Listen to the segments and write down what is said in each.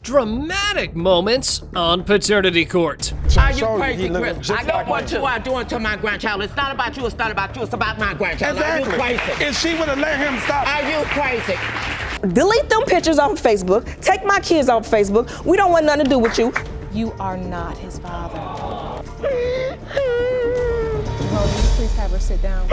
Dramatic moments on paternity court. Are you crazy, Chris? I know what you are doing to my grandchild. It's not about you, it's not about you, it's about my grandchild. Exactly. Are you crazy? If she would have let him stop. Are you crazy? Delete them pictures off of Facebook. Take my kids off of Facebook. We don't want nothing to do with you. You are not his father. Please have her sit down.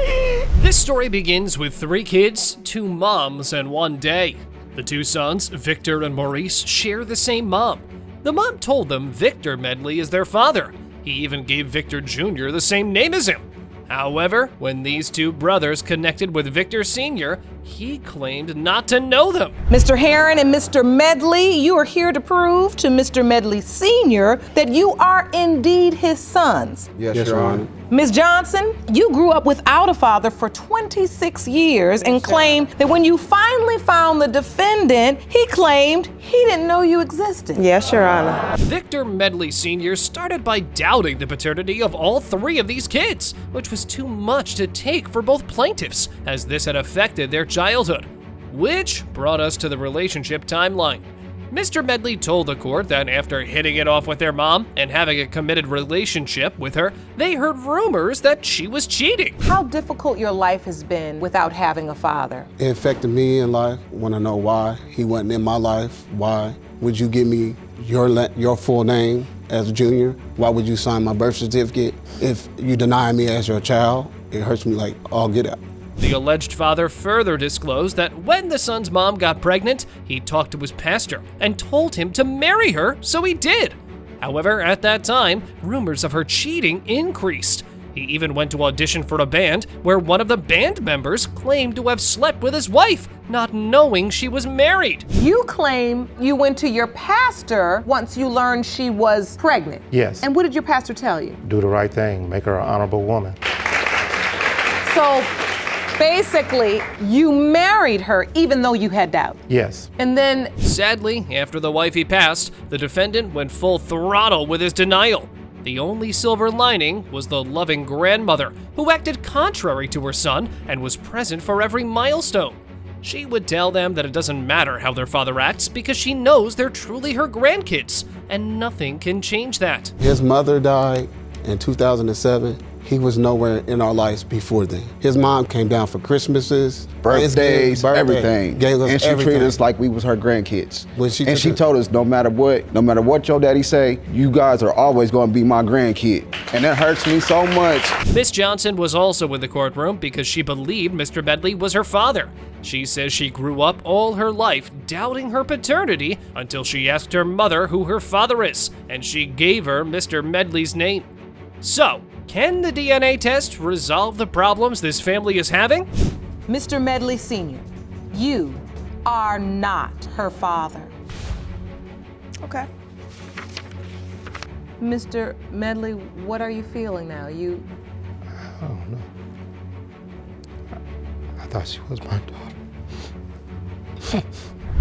This story begins with 3 kids, 2 moms, and 1 day. The 2 sons, Victor and Maurice, share the same mom. The mom told them Victor Medley is their father. He even gave Victor Jr. the same name as him. However, when these 2 brothers connected with Victor Sr., he claimed not to know them. Mr. Heron and Mr. Medley, you are here to prove to Mr. Medley Sr. that you are indeed his sons. Yes, Your Honor. Ms. Johnson, you grew up without a father for 26 years and claimed that when you finally found the defendant, he claimed he didn't know you existed. Yes, Your Honor. Victor Medley Sr. started by doubting the paternity of all 3 of these kids, which was too much to take for both plaintiffs, as this had affected their childhood. Which brought us to the relationship timeline. Mr. Medley told the court that after hitting it off with their mom and having a committed relationship with her, they heard rumors that she was cheating. How difficult your life has been without having a father. It affected me in life. Want to know why he wasn't in my life? Why would you give me your full name as Junior? Why would you sign my birth certificate if you deny me as your child? It hurts me like all get out. The alleged father further disclosed that when the son's mom got pregnant, he talked to his pastor and told him to marry her, so he did. However, at that time, rumors of her cheating increased. He even went to audition for a band where one of the band members claimed to have slept with his wife, not knowing she was married. You claim you went to your pastor once you learned she was pregnant. Yes. And what did your pastor tell you? Do the right thing, make her an honorable woman. So basically, you married her even though you had doubt. Yes. And then, Sadly, after the wifey passed, the defendant went full throttle with his denial. The only silver lining was the loving grandmother, who acted contrary to her son and was present for every milestone. She would tell them that it doesn't matter how their father acts because she knows they're truly her grandkids, and nothing can change that. His mother died in 2007. He was nowhere in our lives before then. His mom came down for Christmases, birthdays, everything. Gave us and she everything. treated us like we was her grandkids. When she and she told us, no matter what your daddy say, you guys are always gonna be my grandkid. And that hurts me so much. Miss Johnson was also in the courtroom because she believed Mr. Medley was her father. She says she grew up all her life doubting her paternity until she asked her mother who her father is, and she gave her Mr. Medley's name. So, can the DNA test resolve the problems this family is having? Mr. Medley Sr., you are not her father. Okay. Mr. Medley, what are you feeling now? I don't know. I thought she was my daughter.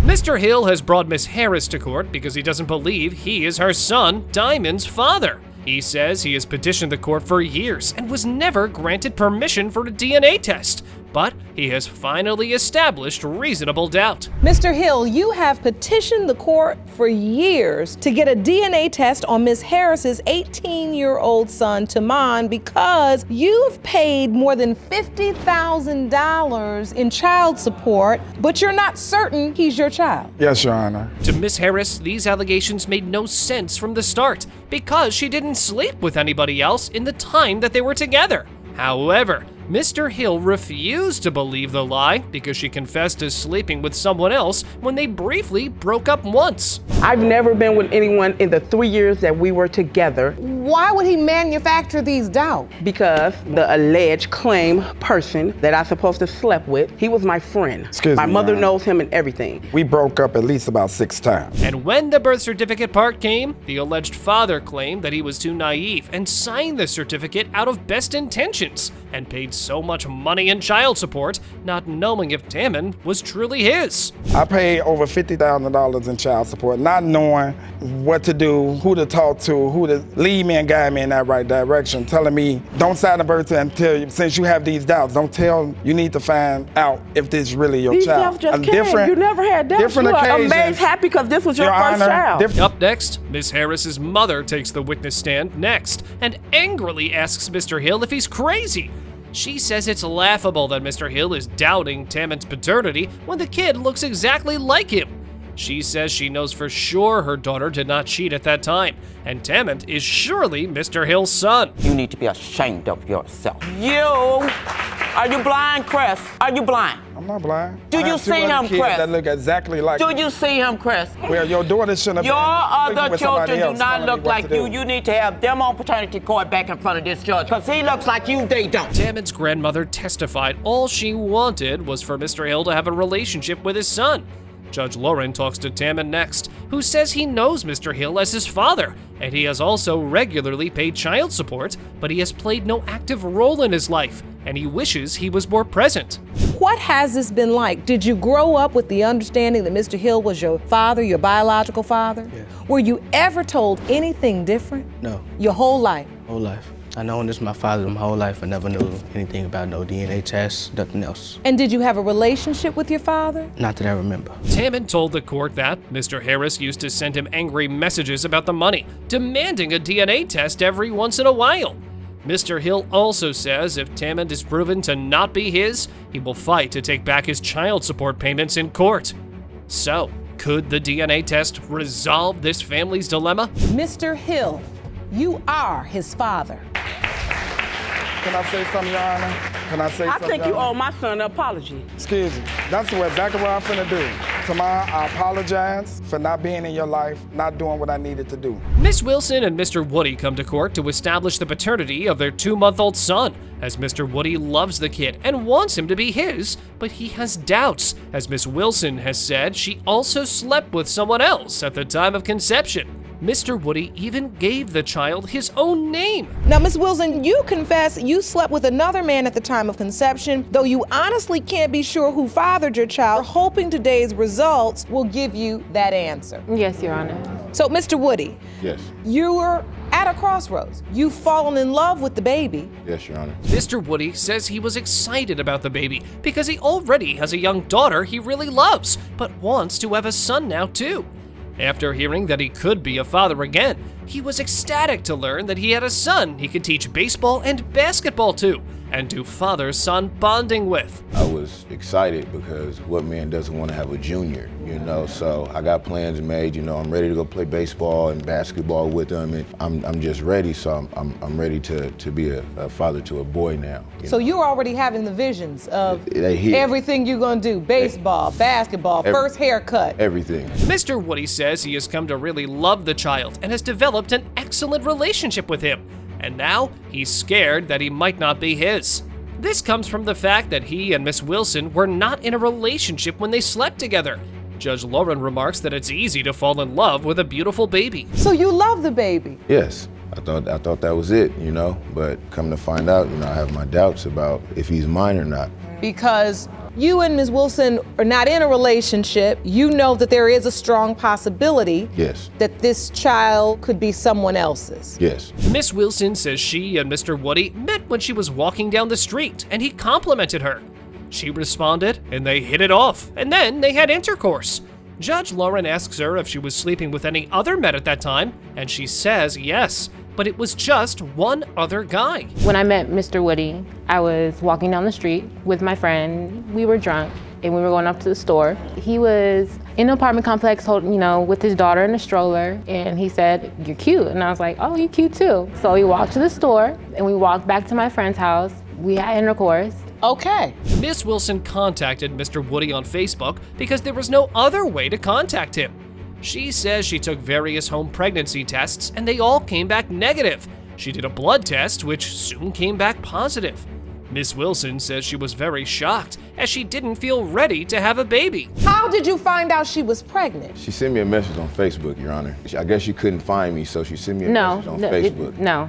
Mr. Hill has brought Miss Harris to court because he doesn't believe he is her son, Diamond's father. He says he has petitioned the court for years and was never granted permission for a DNA test, but he has finally established reasonable doubt. Mr. Hill, you have petitioned the court for years to get a DNA test on Miss Harris's 18-year-old son, Taman, because you've paid more than $50,000 in child support, but you're not certain he's your child. Yes, Your Honor. To Miss Harris, these allegations made no sense from the start because she didn't sleep with anybody else in the time that they were together. However, Mr. Hill refused to believe the lie because she confessed to sleeping with someone else when they briefly broke up once. I've never been with anyone in the 3 years that we were together. Why would he manufacture these doubts? Because the alleged claim person that I supposed to slept with, he was my friend. Excuse my me, mother Your Honor. knows him and everything. We broke up at least about 6 times. And when the birth certificate part came, the alleged father claimed that he was too naive and signed the certificate out of best intentions, and paid so much money in child support, not knowing if Tammin was truly his. I paid over $50,000 in child support, not knowing what to do, who to talk to, who to lead me and guide me in that right direction, telling me, don't sign the birth until, since you have these doubts, don't tell, you need to find out if this is really your These child. doubts just came. You never had doubts. Different You are occasions. amazed, happy because this was your first child. Up next, Miss Harris's mother takes the witness stand next and angrily asks Mr. Hill if he's crazy. She says it's laughable that Mr. Hill is doubting Tammin's paternity when the kid looks exactly like him. She says she knows for sure her daughter did not cheat at that time, and Tammin is surely Mr. Hill's son. You need to be ashamed of yourself. Are you blind, Chris? Are you blind? I'm not blind. Do you see him, Chris? That look exactly like Do me. you see him, Chris? Well, your daughter shouldn't have Your been other with somebody children do else not telling me look what like to you. do. You need to have them on paternity court back in front of this judge, because he looks like you, they don't. Tammin's grandmother testified all she wanted was for Mr. Hill to have a relationship with his son. Judge Lauren talks to Tammin next, who says he knows Mr. Hill as his father, and he has also regularly paid child support, but he has played no active role in his life, and he wishes he was more present. What has this been like? Did you grow up with the understanding that Mr. Hill was your father, your biological father? Yes. Were you ever told anything different? No. Your whole life? Whole life. I known this is my father my whole life. I never knew anything about no DNA tests, nothing else. And did you have a relationship with your father? Not that I remember. Tammin told the court that Mr. Harris used to send him angry messages about the money, demanding a DNA test every once in a while. Mr. Hill also says if Tammin is proven to not be his, he will fight to take back his child support payments in court. So, could the DNA test resolve this family's dilemma? Mr. Hill, you are his father. Can I say something, Your Honor? Can I say I something? think you Your Honor? owe my son an apology. Excuse me. That's exactly what I'm finna do. Tomorrow, I apologize for not being in your life, not doing what I needed to do. Miss Wilson and Mr. Woody come to court to establish the paternity of their 2-month-old son, as Mr. Woody loves the kid and wants him to be his, but he has doubts, as Miss Wilson has said she also slept with someone else at the time of conception. Mr. Woody even gave the child his own name. Now, Ms. Wilson, you confess you slept with another man at the time of conception, though you honestly can't be sure who fathered your child, hoping today's results will give you that answer. Yes, Your Honor. So, Mr. Woody, Yes. you were at a crossroads. You've fallen in love with the baby. Yes, Your Honor. Mr. Woody says he was excited about the baby because he already has a young daughter he really loves, but wants to have a son now too. After hearing that he could be a father again, he was ecstatic to learn that he had a son he could teach baseball and basketball to, and do father-son bonding with. I was excited because what man doesn't want to have a junior, you know? So I got plans made, you know, I'm ready to go play baseball and basketball with him, and I'm just ready, so I'm ready to be a father to a boy now. So you're already having the visions of They here. everything you're gonna do, baseball, basketball, first haircut. Everything. Mr. Woody says he has come to really love the child and has developed an excellent relationship with him. And now he's scared that he might not be his. This comes from the fact that he and Miss Wilson were not in a relationship when they slept together. Judge Lauren remarks that it's easy to fall in love with a beautiful baby. So you love the baby? Yes, I thought that was it, you know? But come to find out, you know, I have my doubts about if he's mine or not. Because you and Ms. Wilson are not in a relationship, you know that there is a strong possibility Yes. that this child could be someone else's. Yes. Miss Wilson says she and Mr. Woody met when she was walking down the street and he complimented her. She responded and they hit it off, and then they had intercourse. Judge Lauren asks her if she was sleeping with any other men at that time, and she says yes, but it was just one other guy. When I met Mr. Woody, I was walking down the street with my friend. We were drunk and we were going up to the store. He was in an apartment complex holding, you know, with his daughter in a stroller, and he said, "You're cute." And I was like, "Oh, you cute too." So we walked to the store and we walked back to my friend's house. We had intercourse. Okay. Miss Wilson contacted Mr. Woody on Facebook because there was no other way to contact him. She says she took various home pregnancy tests and they all came back negative. She did a blood test, which soon came back positive. Miss Wilson says she was very shocked as she didn't feel ready to have a baby. How did you find out she was pregnant? She sent me a message on Facebook, Your Honor. I guess she couldn't find me, so she sent me a message on Facebook. No.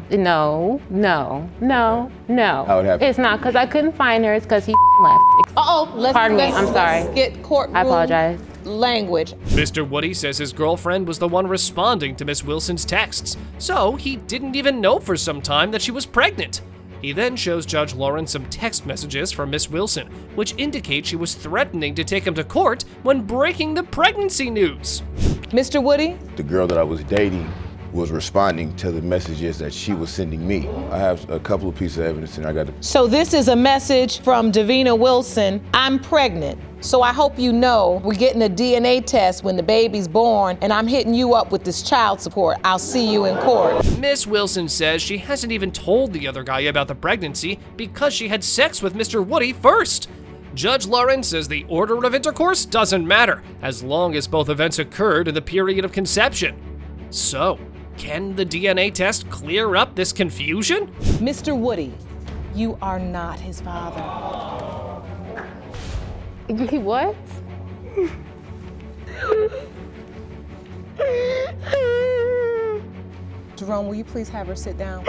How it happened? It's not because I couldn't find her, it's because he left. Pardon me, I'm sorry. Let's get courtroom I apologize. language. Mr. Woody says his girlfriend was the one responding to Miss Wilson's texts, so he didn't even know for some time that she was pregnant. He then shows Judge Lawrence some text messages from Miss Wilson, which indicate she was threatening to take him to court when breaking the pregnancy news. Mr. Woody? The girl that I was dating was responding to the messages that she was sending me. I have a couple of pieces of evidence and I got to... So this is a message from Davina Wilson. I'm pregnant. So I hope you know we're getting a DNA test when the baby's born, and I'm hitting you up with this child support. I'll see you in court. Miss Wilson says she hasn't even told the other guy about the pregnancy because she had sex with Mr. Woody first. Judge Lawrence says the order of intercourse doesn't matter as long as both events occurred in the period of conception. So, can the DNA test clear up this confusion? Mr. Woody, you are not his father. What? Jerome, will you please have her sit down?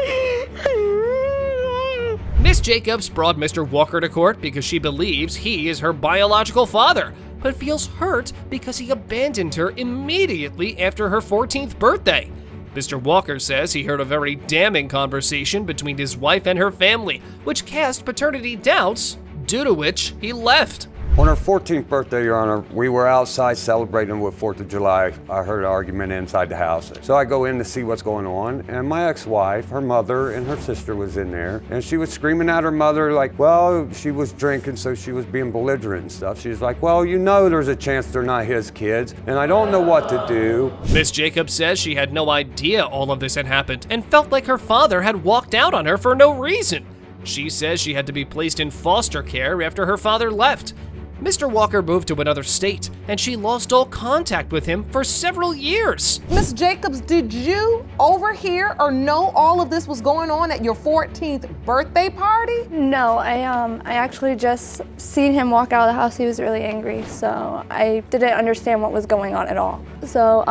Miss Jacobs brought Mr. Walker to court because she believes he is her biological father, but feels hurt because he abandoned her immediately after her 14th birthday. Mr. Walker says he heard a very damning conversation between his wife and her family, which cast paternity doubts, due to which he left. On her 14th birthday, Your Honor, we were outside celebrating with 4th of July. I heard an argument inside the house. So I go in to see what's going on, and my ex-wife, her mother, and her sister was in there, and she was screaming at her mother like, well, she was drinking, so she was being belligerent and stuff. She's like, well, you know there's a chance they're not his kids, and I don't know what to do. Miss Jacobs says she had no idea all of this had happened and felt like her father had walked out on her for no reason. She says she had to be placed in foster care after her father left. Mr. Walker moved to another state, and she lost all contact with him for several years. Miss Jacobs, did you overhear or know all of this was going on at your 14th birthday party? No, I actually just seen him walk out of the house. He was really angry, so I didn't understand what was going on at all. So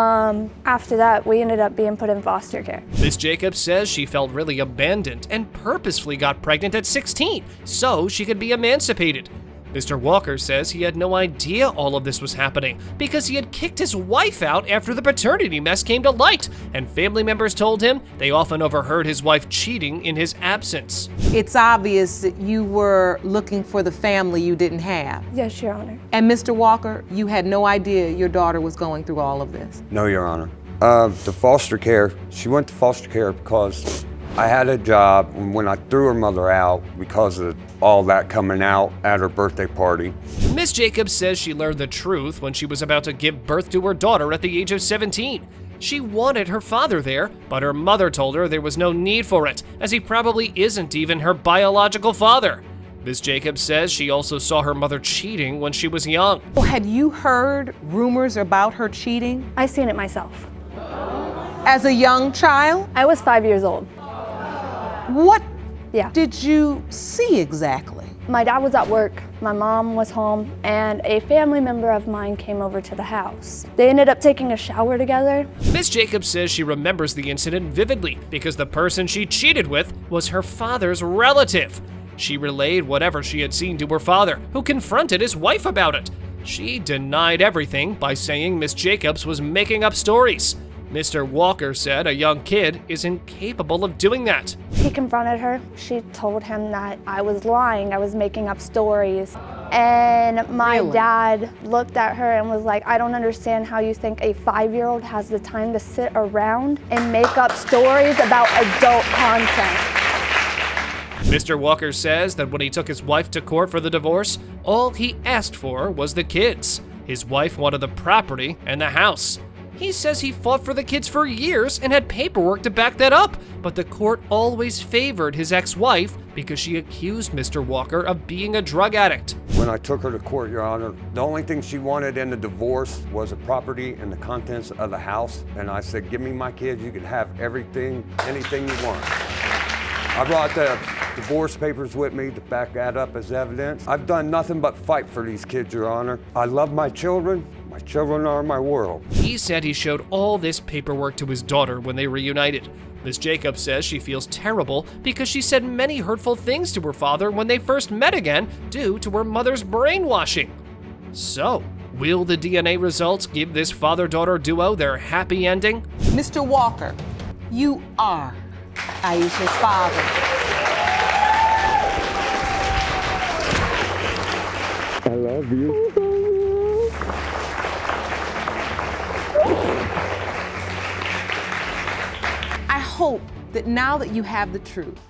after that, we ended up being put in foster care. Miss Jacobs says she felt really abandoned and purposefully got pregnant at 16 so she could be emancipated. Mr. Walker says he had no idea all of this was happening because he had kicked his wife out after the paternity mess came to light, and family members told him they often overheard his wife cheating in his absence. It's obvious that you were looking for the family you didn't have. Yes, Your Honor. And Mr. Walker, you had no idea your daughter was going through all of this? No, Your Honor. The foster care, she went to foster care because I had a job, and when I threw her mother out because of all that coming out at her birthday party. Miss Jacobs says she learned the truth when she was about to give birth to her daughter at the age of 17. She wanted her father there, but her mother told her there was no need for it, as he probably isn't even her biological father. Miss Jacobs says she also saw her mother cheating when she was young. Had you heard rumors about her cheating? I seen it myself. As a young child? I was 5 years old. What Yeah. did you see exactly? My dad was at work, my mom was home, and a family member of mine came over to the house. They ended up taking a shower together. Miss Jacobs says she remembers the incident vividly because the person she cheated with was her father's relative. She relayed whatever she had seen to her father, who confronted his wife about it. She denied everything by saying Miss Jacobs was making up stories. Mr. Walker said a young kid is incapable of doing that. He confronted her. She told him that I was lying, I was making up stories. And my dad looked at her and was like, I don't understand how you think a 5-year-old has the time to sit around and make up stories about adult content. Mr. Walker says that when he took his wife to court for the divorce, all he asked for was the kids. His wife wanted the property and the house. He says he fought for the kids for years and had paperwork to back that up, but the court always favored his ex-wife because she accused Mr. Walker of being a drug addict. When I took her to court, Your Honor, the only thing she wanted in the divorce was the property and the contents of the house. And I said, give me my kids, you can have everything, anything you want. I brought the divorce papers with me to back that up as evidence. I've done nothing but fight for these kids, Your Honor. I love my children. My children are my world. He said he showed all this paperwork to his daughter when they reunited. Ms. Jacobs says she feels terrible because she said many hurtful things to her father when they first met again due to her mother's brainwashing. So, will the DNA results give this father-daughter duo their happy ending? Mr. Walker, you are Aisha's father. I love you. I hope that now that you have the truth,